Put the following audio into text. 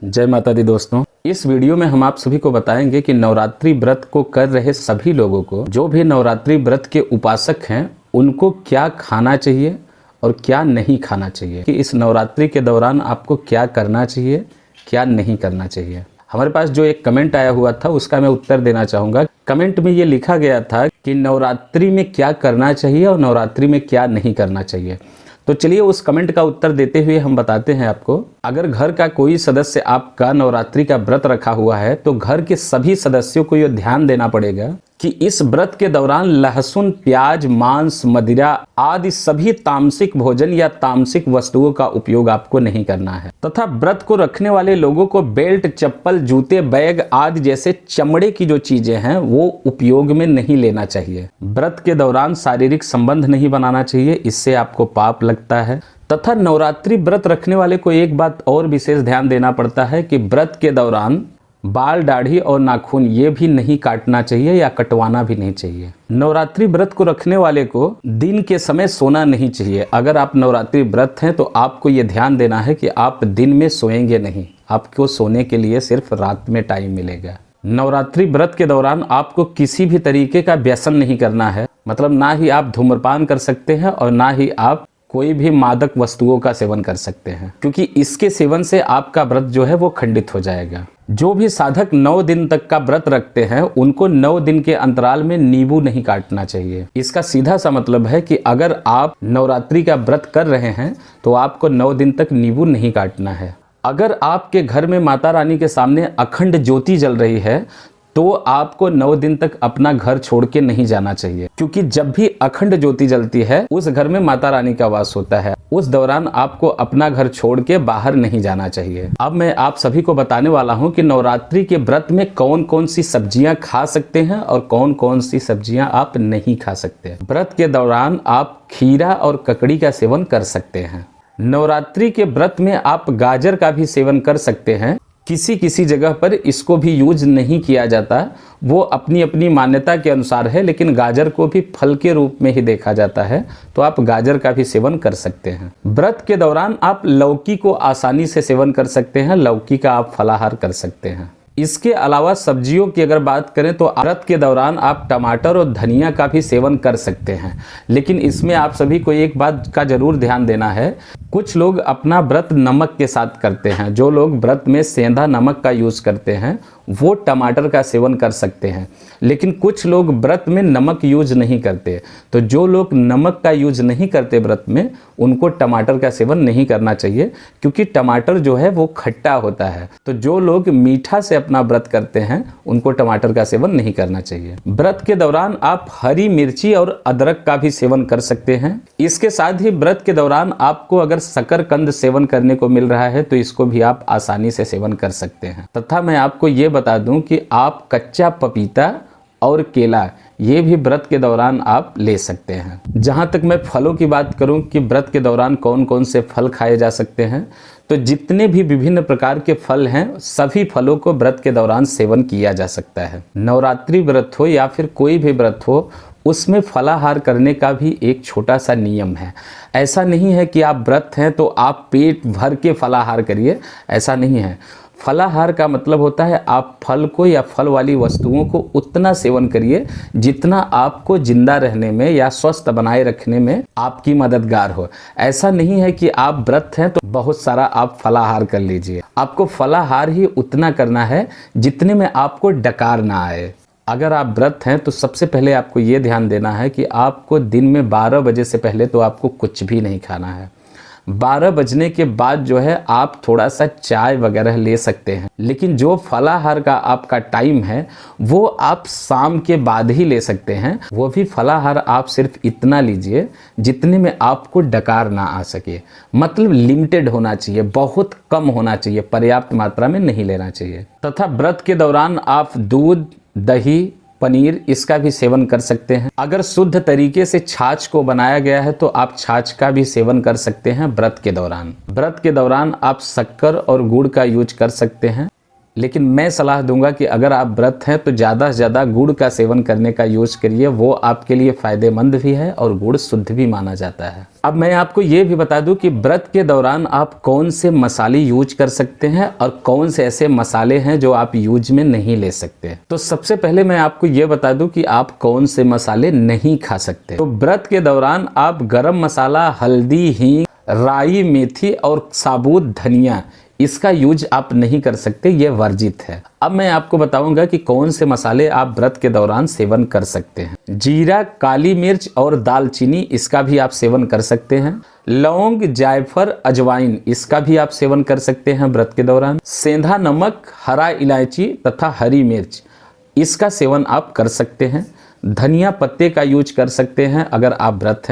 जय माता दी दोस्तों, इस वीडियो में हम आप सभी को बताएंगे कि नवरात्रि व्रत को कर रहे सभी लोगों को, जो भी नवरात्रि व्रत के उपासक हैं, उनको क्या खाना चाहिए और क्या नहीं खाना चाहिए, कि इस नवरात्रि के दौरान आपको क्या करना चाहिए, क्या नहीं करना चाहिए। हमारे पास जो एक कमेंट आया हुआ था उसका मैं उत्तर देना चाहूँगा। कमेंट में ये लिखा गया था कि नवरात्रि में क्या करना चाहिए और नवरात्रि में क्या नहीं करना चाहिए। तो चलिए उस कमेंट का उत्तर देते हुए हम बताते हैं आपको। अगर घर का कोई सदस्य आपका नवरात्रि का व्रत रखा हुआ है तो घर के सभी सदस्यों को यह ध्यान देना पड़ेगा कि इस व्रत के दौरान लहसुन, प्याज, मांस, मदिरा आदि सभी तामसिक भोजन या तामसिक वस्तुओं का उपयोग आपको नहीं करना है, तथा व्रत को रखने वाले लोगों को बेल्ट, चप्पल, जूते, बैग आदि जैसे चमड़े की जो चीजें हैं वो उपयोग में नहीं लेना चाहिए। व्रत के दौरान शारीरिक संबंध नहीं बनाना चाहिए, इससे आपको पाप लगता है। तथा नवरात्रि व्रत रखने वाले को एक बात और विशेष ध्यान देना पड़ता है कि व्रत के दौरान बाल, दाढ़ी और नाखून ये भी नहीं काटना चाहिए या कटवाना भी नहीं चाहिए। नवरात्रि व्रत को रखने वाले को दिन के समय सोना नहीं चाहिए। अगर आप नवरात्रि व्रत हैं तो आपको ये ध्यान देना है कि आप दिन में सोएंगे नहीं, आपको सोने के लिए सिर्फ रात में टाइम मिलेगा। नवरात्रि व्रत के दौरान आपको किसी भी तरीके का व्यसन नहीं करना है, मतलब ना ही आप धूम्रपान कर सकते हैं और ना ही आप कोई भी मादक वस्तुओं का सेवन कर सकते हैं, क्योंकि इसके सेवन से आपका व्रत जो है वो खंडित हो जाएगा। जो भी साधक 9 दिन तक का व्रत रखते हैं उनको 9 दिन के अंतराल में नींबू नहीं काटना चाहिए। इसका सीधा सा मतलब है कि अगर आप नवरात्रि का व्रत कर रहे हैं तो आपको 9 दिन तक नींबू नहीं काटना है। अगर आपके घर में माता रानी के सामने अखंड ज्योति जल रही है तो आपको 9 दिन तक अपना घर छोड़ के नहीं जाना चाहिए, क्योंकि जब भी अखंड ज्योति जलती है उस घर में माता रानी का वास होता है। उस दौरान आपको अपना घर छोड़ के बाहर नहीं जाना चाहिए। अब मैं आप सभी को बताने वाला हूं कि नवरात्रि के व्रत में कौन कौन सी सब्जियां खा सकते हैं और कौन कौन सी सब्जियां आप नहीं खा सकते। व्रत के दौरान आप खीरा और ककड़ी का सेवन कर सकते हैं। नवरात्रि के व्रत में आप गाजर का भी सेवन कर सकते हैं। किसी किसी जगह पर इसको भी यूज नहीं किया जाता, वो अपनी अपनी मान्यता के अनुसार है, लेकिन गाजर को भी फल के रूप में ही देखा जाता है, तो आप गाजर का भी सेवन कर सकते हैं। व्रत के दौरान आप लौकी को आसानी से सेवन कर सकते हैं, लौकी का आप फलाहार कर सकते हैं। इसके अलावा सब्जियों की अगर बात करें तो व्रत के दौरान आप टमाटर और धनिया का भी सेवन कर सकते हैं, लेकिन इसमें आप सभी को एक बात का जरूर ध्यान देना है। कुछ लोग अपना व्रत नमक के साथ करते हैं। जो लोग व्रत में सेंधा नमक का यूज करते हैं वो टमाटर का सेवन कर सकते हैं, लेकिन कुछ लोग व्रत में नमक यूज नहीं करते। तो जो लोग नमक का यूज नहीं करते व्रत में, उनको टमाटर का सेवन नहीं करना चाहिए, क्योंकि टमाटर जो है वो खट्टा होता है। तो जो लोग मीठा से अपना व्रत करते हैं उनको टमाटर का सेवन नहीं करना चाहिए। व्रत के दौरान आप हरी मिर्ची और अदरक का भी सेवन कर सकते हैं। इसके साथ ही व्रत के दौरान आपको अगर शकरकंद सेवन करने को मिल रहा है तो इसको भी आप आसानी से सेवन कर सकते हैं। तथा मैं आपको ये बता दूं कि आप कच्चा पपीता और केला ये भी व्रत के दौरान आप ले सकते हैं। जहां तक मैं फलों की बात करूं कि व्रत के दौरान कौन कौन से फल खाए जा सकते हैं, तो जितने भी विभिन्न प्रकार के फल हैं सभी फलों को व्रत के दौरान सेवन किया जा सकता है। नवरात्रि व्रत हो या फिर कोई भी व्रत हो, उसमें फलाहार करने का भी एक छोटा सा नियम है। ऐसा नहीं है कि आप व्रत हैं तो आप पेट भर के फलाहार करिए, ऐसा नहीं है। फलाहार का मतलब होता है आप फल को या फल वाली वस्तुओं को उतना सेवन करिए जितना आपको जिंदा रहने में या स्वस्थ बनाए रखने में आपकी मददगार हो। ऐसा नहीं है कि आप व्रत हैं तो बहुत सारा आप फलाहार कर लीजिए। आपको फलाहार ही उतना करना है जितने में आपको डकार ना आए। अगर आप व्रत हैं तो सबसे पहले आपको ये ध्यान देना है कि आपको दिन में 12 बजे से पहले तो आपको कुछ भी नहीं खाना है। 12 बजने के बाद जो है आप थोड़ा सा चाय वगैरह ले सकते हैं, लेकिन जो फलाहार का आपका टाइम है वो आप शाम के बाद ही ले सकते हैं। वो भी फलाहार आप सिर्फ इतना लीजिए जितने में आपको डकार ना आ सके, मतलब लिमिटेड होना चाहिए, बहुत कम होना चाहिए, पर्याप्त मात्रा में नहीं लेना चाहिए। तथा व्रत के दौरान आप दूध, दही, पनीर इसका भी सेवन कर सकते हैं। अगर शुद्ध तरीके से छाछ को बनाया गया है तो आप छाछ का भी सेवन कर सकते हैं व्रत के दौरान। व्रत के दौरान आप शक्कर और गुड़ का यूज कर सकते हैं। लेकिन मैं सलाह दूंगा कि अगर आप व्रत हैं तो ज़्यादा से ज़्यादा गुड़ का सेवन करने का यूज करिए, वो आपके लिए फ़ायदेमंद भी है और गुड़ शुद्ध भी माना जाता है। अब मैं आपको ये भी बता दूं कि व्रत के दौरान आप कौन से मसाले यूज कर सकते हैं और कौन से ऐसे मसाले हैं जो आप यूज में नहीं ले सकते। तो सबसे पहले मैं आपको ये बता दूं कि आप कौन से मसाले नहीं खा सकते। तो व्रत के दौरान आप गरम मसाला, हल्दी, हींग, राई, मेथी और साबुत धनिया, इसका यूज आप नहीं कर सकते, ये वर्जित है। अब मैं आपको बताऊंगा कि कौन से मसाले आप व्रत के दौरान सेवन कर सकते हैं। जीरा, काली मिर्च और दालचीनी, इसका भी आप सेवन कर सकते हैं। लौंग, जायफल, अजवाइन, इसका भी आप सेवन कर सकते हैं व्रत के दौरान। सेंधा नमक, हरा इलायची तथा हरी मिर्च, इसका सेवन आप कर सकते हैं। धनिया पत्ते का यूज कर सकते हैं अगर आप व्रत